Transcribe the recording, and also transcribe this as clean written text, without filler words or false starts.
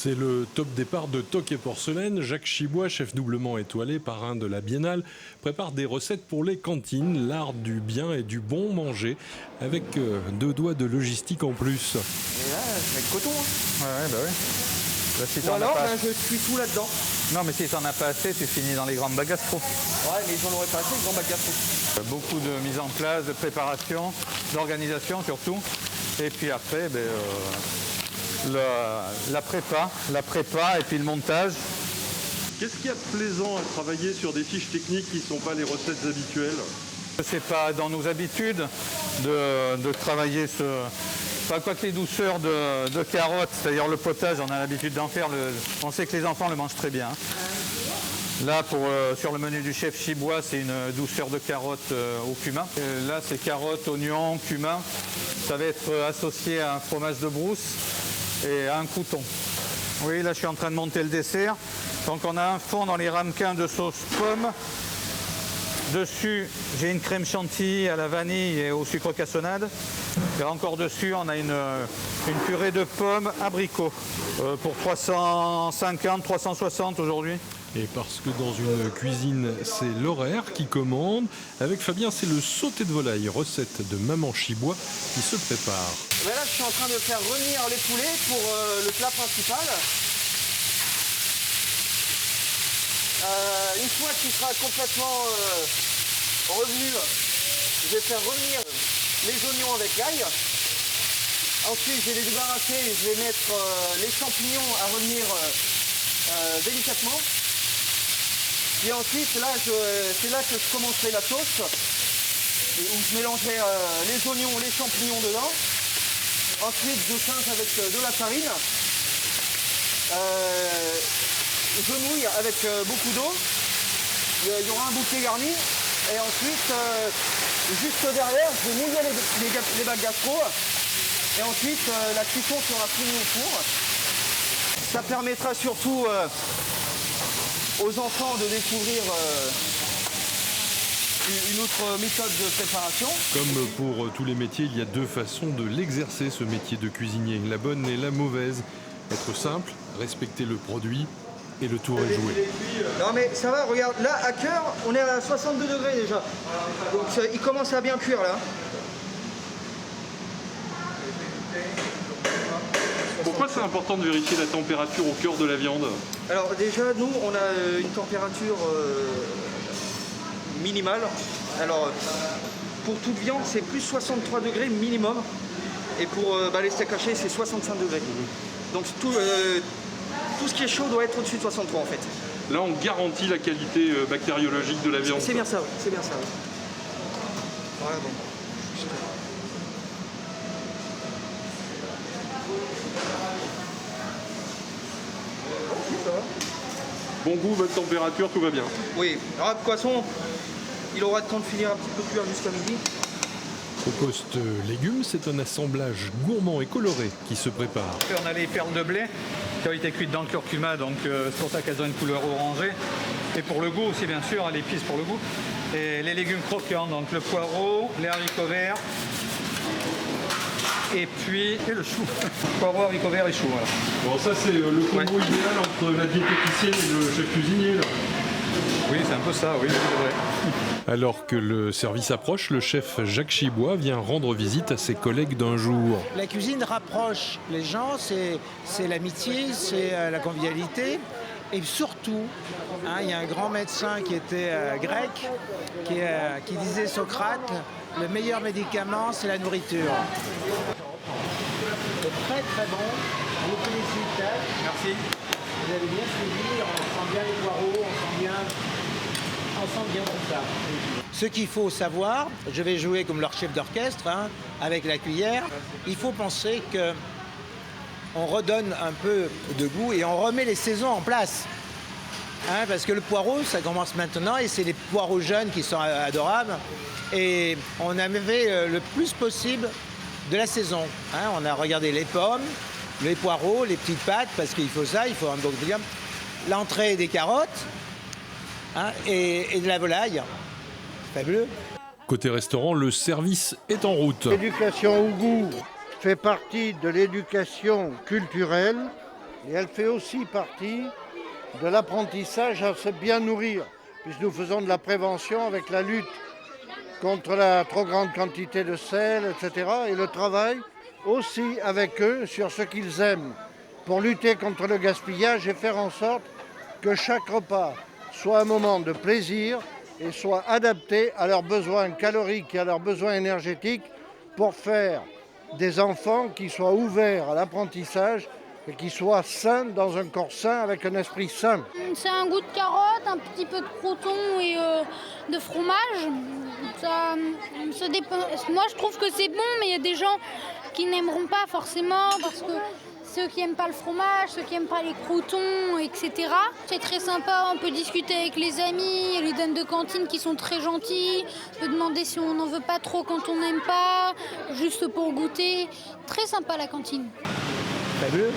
C'est le top départ de Toc et Porcelaine. Jacques Chibois, chef doublement étoilé, parrain de la Biennale, prépare des recettes pour les cantines, l'art du bien et du bon manger, avec 2 doigts de logistique en plus. Et là, je mets le coton. Hein. Ouais, bah oui. Là, si Ou alors, je suis tout là-dedans. Non, mais si t'en as pas assez, tu finis dans les grandes bacs gastro. Ouais, mais j'en aurais pas assez, le grand bac gastro. Beaucoup de mise en place, de préparation, d'organisation surtout. Et puis après, la prépa et puis le montage. Qu'est-ce qu'il y a de plaisant à travailler sur des fiches techniques qui ne sont pas les recettes habituelles? C'est pas dans nos habitudes de travailler quoi que les douceurs de carottes, c'est-à-dire le potage, on a l'habitude d'en faire. On sait que les enfants le mangent très bien. Là, sur le menu du chef Chibois, c'est une douceur de carottes au cumin. Et là, c'est carottes, oignons, cumin. Ça va être associé à un fromage de brousse et à un crouton. Oui, là, je suis en train de monter le dessert. Donc, on a un fond dans les ramequins de sauce pomme. Dessus, j'ai une crème chantilly à la vanille et au sucre cassonade. Et encore dessus, on a une purée de pommes abricot pour 350, 360 aujourd'hui. Et parce que dans une cuisine, c'est l'horaire qui commande. Avec Fabien, c'est le sauté de volaille, recette de Maman Chibois, qui se prépare. Ben là, je suis en train de faire revenir les poulets pour le plat principal. Une fois qu'il sera complètement revenu, je vais faire revenir les oignons avec l'ail. Ensuite, je vais les débarrasser et je vais mettre les champignons à revenir délicatement. Et ensuite, c'est là que je commencerai la sauce, où je mélangerai les oignons, les champignons dedans. Ensuite, je change avec de la farine. Je mouille avec beaucoup d'eau. Il y aura un bouquet garni. Et ensuite, juste derrière, je vais mouiller les bacs gastro. Et ensuite, la cuisson sera finie au four. Ça permettra surtout aux enfants de découvrir une autre méthode de préparation. Comme pour tous les métiers, il y a 2 façons de l'exercer, ce métier de cuisinier. La bonne et la mauvaise. Être simple, respecter le produit et le tour est joué. Non mais ça va, regarde, là à cœur, on est à 62 degrés déjà. Donc il commence à bien cuire là. Pourquoi c'est important de vérifier la température au cœur de la viande? Alors déjà, nous, on a une température minimale. Alors, pour toute viande, c'est plus 63 degrés minimum. Et pour les steaks hachés, c'est 65 degrés. Donc tout ce qui est chaud doit être au-dessus de 63 en fait. Là, on garantit la qualité bactériologique de la viande. C'est bien ça, oui. C'est bien ça, oui. Voilà, bon. Bon goût, bonne température, tout va bien. Oui, alors le poisson, il aura le temps de finir un petit peu cuire jusqu'à midi. Au poste légumes, c'est un assemblage gourmand et coloré qui se prépare. On a les perles de blé qui ont été cuites dans le curcuma, donc c'est pour ça qu'elles ont une couleur orangée. Et pour le goût aussi, bien sûr, l'épice pour le goût. Et les légumes croquants, donc le poireau, les haricots verts, et le chou. Poireau, haricots verts et chou. Voilà. Bon, ça, c'est le combo idéal entre la diététicienne et le chef cuisinier, là. Oui, c'est un peu ça, oui, c'est vrai. Alors que le service approche, le chef Jacques Chibois vient rendre visite à ses collègues d'un jour. La cuisine rapproche les gens, c'est l'amitié, c'est la convivialité. Et surtout, il y a un grand médecin qui était grec, qui disait Socrate, le meilleur médicament, c'est la nourriture. C'est très très bon, je vous félicite. Merci. Vous avez bien suivi, on sent bien les poireaux, on sent bien tout ça. Ce qu'il faut savoir, je vais jouer comme leur chef d'orchestre, avec la cuillère, il faut penser que on redonne un peu de goût et on remet les saisons en place. Parce que le poireau, ça commence maintenant et c'est les poireaux jeunes qui sont adorables. Et on avait le plus possible de la saison. On a regardé les pommes, les poireaux, les petites pâtes, parce qu'il faut ça, il faut un bon diable. L'entrée des carottes et de la volaille. Fabuleux. Côté restaurant, le service est en route. L'éducation au goût fait partie de l'éducation culturelle Et elle fait aussi partie de l'apprentissage à se bien nourrir, puisque nous faisons de la prévention avec la lutte contre la trop grande quantité de sel, etc. Et le travail aussi avec eux sur ce qu'ils aiment pour lutter contre le gaspillage et faire en sorte que chaque repas soit un moment de plaisir et soit adapté à leurs besoins caloriques et à leurs besoins énergétiques pour faire des enfants qui soient ouverts à l'apprentissage et qui soient sains dans un corps sain avec un esprit sain. C'est un goût de carotte, un petit peu de croûton et de fromage. Ça dépend. Moi je trouve que c'est bon, mais il y a des gens qui n'aimeront pas forcément parce que ceux qui n'aiment pas le fromage, ceux qui n'aiment pas les croûtons, etc. C'est très sympa, on peut discuter avec les amis, il y a les dames de cantine qui sont très gentilles, on peut demander si on n'en veut pas trop quand on n'aime pas, juste pour goûter. Très sympa la cantine. Fabuleux.